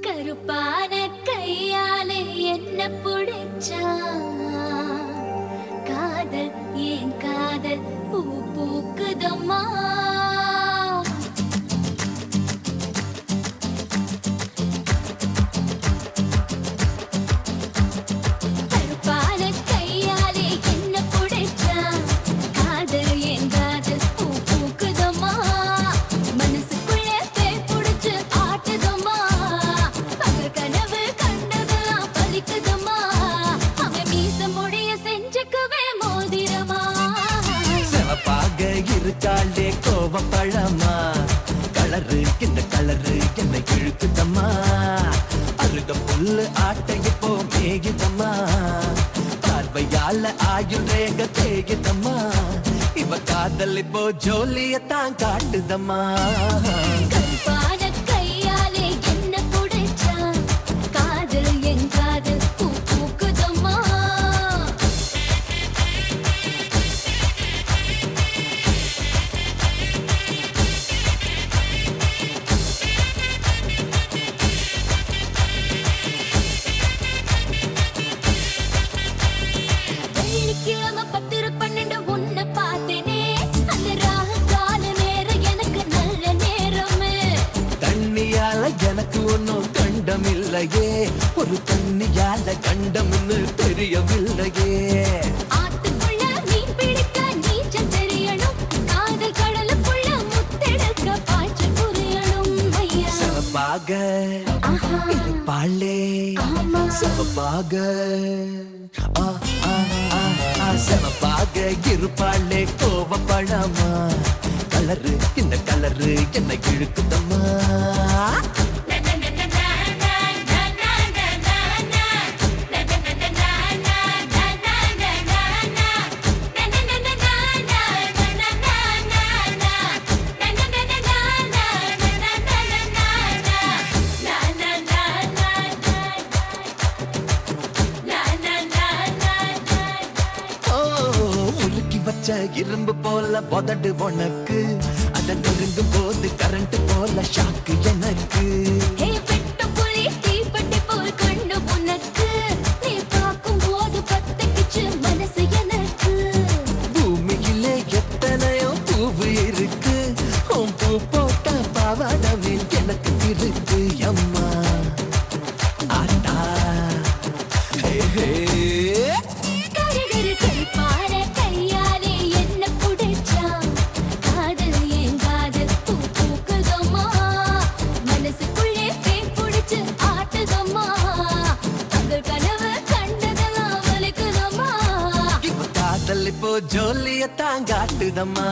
கருப்பான கையாலே என்ன புடிச்சா காதல் ஏன் காதல் பூ பூக்குதம்மா இருக்காளே கோவப்பழமா கலரு இந்த கலரு என்னை இழுக்குதம்மா அருக புல்லு ஆட்டைய போ மேகிதம்மா பார்வையால ஆயுள் ரேக தேகிதம்மா இவ காதல் இப்போ ஜோலியத்தான் காட்டுதம்மா எனக்கு ஒன்னும் கண்டமில்லையே ஒரு தண்ணியால கண்டம்னு தெரியவில்லையே ஆத்துக்குள்ள மீன் பிடிக்க நீச்சல் தெரியணும் காதல் கடலுக்குள்ள முத்தெடுக்க பாய்ச்சல் புரியணும் ஐயா சவப்பாக இருப்பாளே சவப்பாக சவப்பாக இருப்பாளே கோவப்பழமா கலரு இந்த கலரு என்னை இழுக்குதம்மா இரும்பு போல உதடு உனக்கு அத நெருங்கும் போது கரண்ட் போல ஷாக்கு எனக்கு புலி தீப்பட்டி போல் கண்டு உனக்கு நீ பார்க்கும் போது பத்திக்குச்சு மனசு எனக்கு பூமியிலே எத்தனையோ பூவு இருக்கு உன் பூ போட்ட பாவாடவில் எனக்கு இருக்கு அம்மா ஆட்டா ஹே ஹே இப்போ ஜோலியத்தான் காட்டுதம்மா